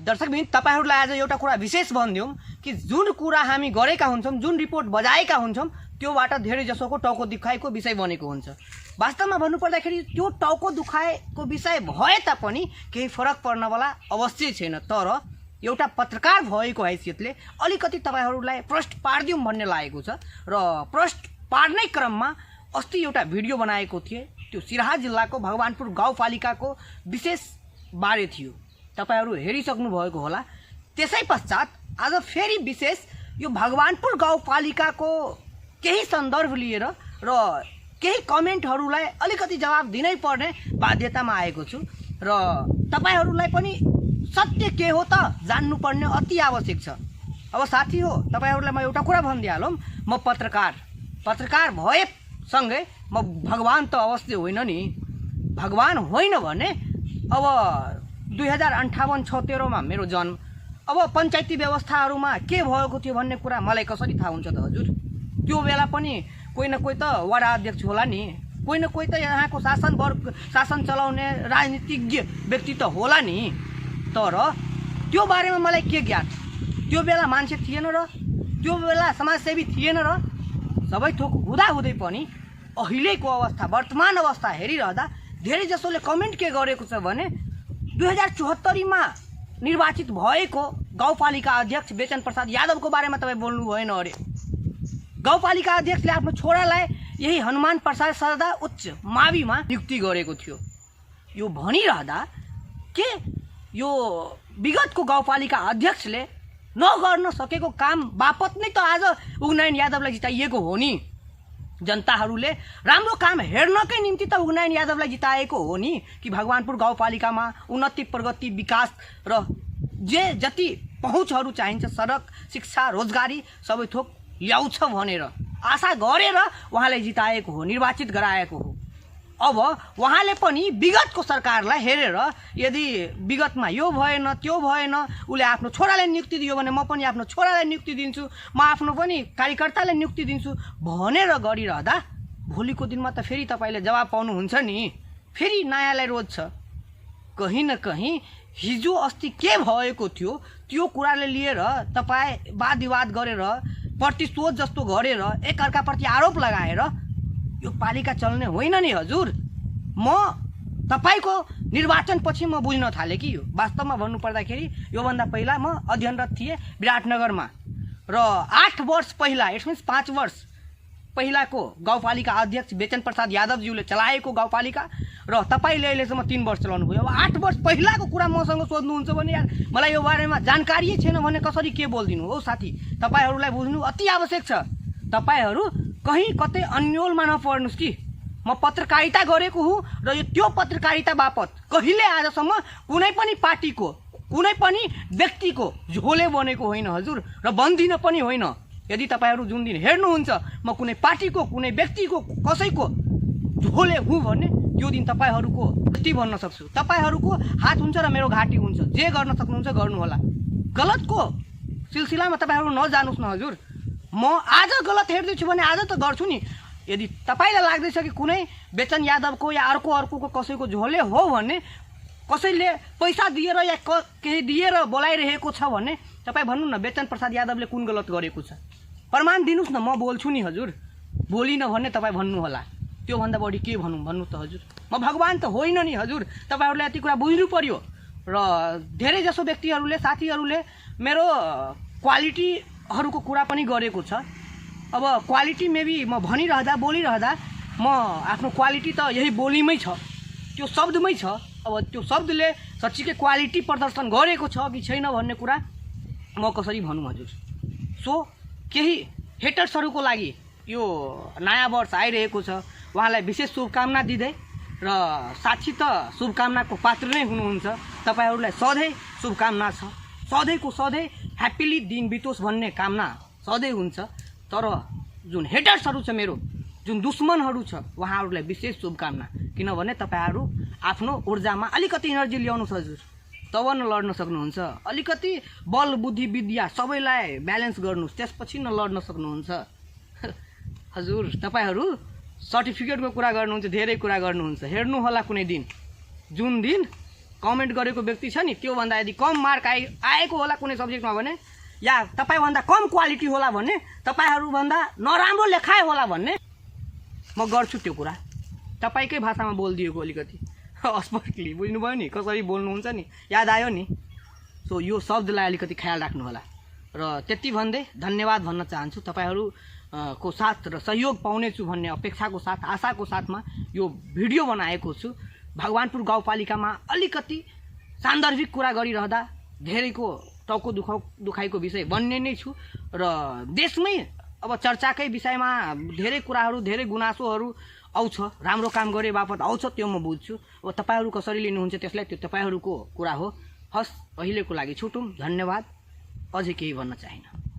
दर्शकबिन तपाईहरुलाई आज एउटा कुरा विशेष भनिदिउँ कि जुन कुरा हामी गरेका हुन्छौं, जुन रिपोर्ट बजाएका हुन्छौं, त्योबाट धेरै जसोको टाउको दुखाइको विषय बनेको हुन्छ। वास्तवमा भन्नुपर्दाखेरि त्यो टाउको दुखाइको विषय भए तापनि केही फरक पर्नवाला अवश्य छैन। तर एउटा पत्रकार भएको हैसियतले अलिकति तपाईहरुलाई प्रश्न पार्दिउँ भन्ने लागेको छ र प्रश्न पार्ने क्रममा अस्ति एउटा भिडियो बनाएको थिए। त्यो सिराहा जिल्लाको भगवानपुर गाउँपालिकाको विशेष बारे थियो। तपाईहरु हेरिसक्नु भएको होला। त्यसै पश्चात आज फेरि विशेष यो भगवानपुर गाउँपालिकाको केही सन्दर्भ लिएर र केही कमेन्टहरुलाई अलिकति जवाफ दिनै पर्ने बाध्यतामा आएको छु र तपाईहरुलाई पनि सत्य के हो त जान्नुपर्ने अति आवश्यक छ। अब साथी हो, तपाईहरुलाई म एउटा कुरा भनिदिहालौं, म पत्रकार भए सँगै म भगवान त अवश्य होइन नि। भगवान होइन भने अब 2058-76 मा मेरो जन्म, अब पञ्चायती व्यवस्थाहरुमा के भएको थियो भन्ने कुरा मलाई कसरी थाहा हुन्छ त हजुर? त्यो बेला पनि कोही न कोही त वडा अध्यक्ष होला नि, कोही न कोही त यहाँको शासन चलाउने राजनीतिज्ञ व्यक्ति त होला नि। तर त्यो बारेमा मलाई के ज्ञान? त्यो बेला मान्छे थिएन र त्यो बेला समाजसेवी थिएन र सबै थोक हुँदै पनि अहिलेको अवस्था, वर्तमान अवस्था हेरिरहँदा धेरै जसोले कमेन्ट के गरेको छ भने 2074 मा निर्वाचित भएको गाउँपालिका अध्यक्ष बेचन प्रसाद यादवको बारेमा तपाई बोल्नु भएन अरे। गाउँपालिका अध्यक्षले आफ्नो छोरालाई यही हनुमान प्रसाद सरदा उच्च माविमा नियुक्ति गरेको थियो। यो भनिरहँदा के यो विगतको गाउँपालिका अध्यक्षले नगर्न सकेको काम बापत नै त आज उगनारायण यादवलाई जिताइएको हो नि। जनताहरूले राम्रो काम हेर्नकै निम्ति त उगनारायण यादवलाई जिताएको हो नि कि भगवानपुर गाउँपालिकामा उन्नति, प्रगति, विकास र जति पहुँचहरू चाहिन्छ, सडक, शिक्षा, रोजगारी सबै थोक ल्याउँछ भनेर आशा गरेर उहाँलाई जिताएको हो, निर्वाचित गराएको हो। अब उहाँले पनि विगतको सरकारलाई हेरेर यदि विगतमा यो भएन, त्यो भएन, उले आफ्नो छोरालाई नियुक्ति दियो भने म पनि आफ्नो छोरालाई नियुक्ति दिन्छु, म आफ्नो पनि कार्यकर्तालाई नियुक्ति दिन्छु भनेर गरिरहँदा भोलिको दिनमा त फेरि तपाईले जवाब पाउनुहुन्छ नि। फेरि नयाँलाई रोज छ। कहीं न कहीं हिजो अस्ति के भएको थियो त्यो कुराले लिएर तपाई वाद विवाद गरेर, प्रतिशोध जस्तो गरेर, एकअर्काप्रति आरोप लगाएर यो पालिका चल्ने होइन नि हजुर। म तपाईको निर्वाचन पछि म बुझ्न थाले कि यो वास्तवमा भन्नुपर्दाखेरि योभन्दा पहिला म अध्ययनरत थिएँ विराटनगरमा र 8 वर्ष पहिला, इट्स मिन्स 5 वर्ष पहिलाको गाउँपालिका अध्यक्ष बेचन प्रसाद यादवज्यूले चलाएको गाउँपालिका र तपाईले अहिलेसम्म 3 वर्ष चलाउनु भयो। अब 8 वर्ष पहिलाको कुरा मसँग सोध्नुहुन्छ भने यार मलाई यो बारेमा जानकारी छैन भने कसरी के बोल्दिनु हो साथी? तपाईहरुलाई बुझ्नु अति आवश्यक छ। तपाईहरु कहीं कतै अन्योलमा नपर्नुस् कि म पत्रकारिता गरेको हुँ र यो त्यो पत्रकारिता बापत कहिले आजसम्म कुनै पनि पार्टीको, कुनै पनि व्यक्तिको झोले बनेको होइन हजुर र बन्दिन पनि होइन। यदि तपाईहरु जुन दिन हेर्नुहुन्छ म कुनै पार्टीको, कुनै व्यक्तिको, कसैको झोले हुँ भने त्यो दिन तपाईहरुको गति भन्न सक्छु। तपाईहरुको हात हुन्छ र मेरो घाटी हुन्छ। जे गर्न सक्नुहुन्छ गर्नु होला। गलतको सिलसिलामा तपाईहरु नजानुस् न हजुर। म आज गलत हेर्दैछु भने आज त गर्छु नि। यदि तपाईलाई लाग्दैछ कि कुनै बेचन यादवको या अर्को कसैको झोले हो भने, कसैले पैसा दिएर या केही दिएर बोलाइरहेको छ भने तपाई भन्नु न बेचन प्रसाद यादवले कुन गलत गरेको छ? प्रमाण दिनुस् न, म बोल्छु नि हजुर। बोलिन भन्ने तपाई भन्नु होला। त्यो भन्दा बढी के भनौं भन्नु त हजुर? म भगवान त होइन नि हजुर। तपाईहरुले यति कुरा बुझ्नु पर्यो। र धेरै जसो व्यक्तिहरुले, साथीहरुले मेरो क्वालिटीहरुको कुरा पनि गरेको छ। अब क्वालिटी मेबी म भनिरहँदा, बोलिरहँदा म आफ्नो क्वालिटी त यही बोलीमै छ, त्यो शब्दमै छ। अब त्यो शब्दले साच्चीकै क्वालिटी प्रदर्शन गरेको छ कि छैन भन्ने कुरा म कसरी भनौं हजुर? सो केही हेटर्सहरुको लागि यो नयाँ वर्ष आइरहेको छ, उहाँलाई विशेष शुभकामना दिँदै र साक्षी त शुभकामनाको पात्र नै हुनुहुन्छ। तपाईहरुलाई सधैँ शुभकामना छ। सधैँको सधैँ ह्याप्पीली दिन बितोस् भन्ने कामना सधैँ हुन्छ। तर जुन हेटर्सहरु छ, मेरो जुन दुश्मनहरु छ, उहाँहरुलाई विशेष शुभकामना। किनभने तपाईहरु आफ्नो ऊर्जामा अलिकति एनर्जी ल्याउनुस् हजुर, तब न लड्न सक्नुहुन्छ। अलिकति बल, बुद्धि, विद्या सबैलाई ब्यालेन्स गर्नुस्, त्यसपछि न लड्न सक्नुहुन्छ हजुर। तपाईहरु सर्टिफिकेटको कुरा गर्नुहुन्छ, धेरै कुरा गर्नुहुन्छ। हेर्नु होला कुनै दिन जुन दिन कमेन्ट गरेको व्यक्ति छ नि त्योभन्दा यदि कम मार्क आएको होला कुनै सब्जेक्टमा भने या तपाईँभन्दा कम क्वालिटी होला भने तपाईँहरूभन्दा नराम्रो लेखाइ होला भन्ने म गर्छु त्यो कुरा। तपाईँकै भाषामा बोलिदिएको अलिकति स्पष्टली बुझ्नुभयो नि कसरी बोल्नुहुन्छ नि, याद आयो नि। सो यो शब्दलाई अलिकति ख्याल राख्नु होला र त्यति भन्दै धन्यवाद भन्न चाहन्छु। तपाईँहरू को साथ र सहयोग पाउनेछु भन्ने अपेक्षाको साथ आशाको साथमा यो भिडियो बनाएको छु। भगवानपुर गाउँपालिकामा अलिकति सान्दर्भिक कुरा गरिरहँदा धेरैको टाउको दुखाइको विषय बन्ने नै छु र देशमै अब चर्चाकै विषयमा धेरै कुराहरू धेरै गुनासोहरू आउँछ, राम्रो काम गरे बापत आउँछ, त्यो म बुझ्छु। अब तपाईँहरू कसरी लिनुहुन्छ त्यसलाई त्यो तपाईँहरूको कुरा हो। हस्, अहिलेको लागि छुटौँ। धन्यवाद। अझै केही भन्न चाहिन्न।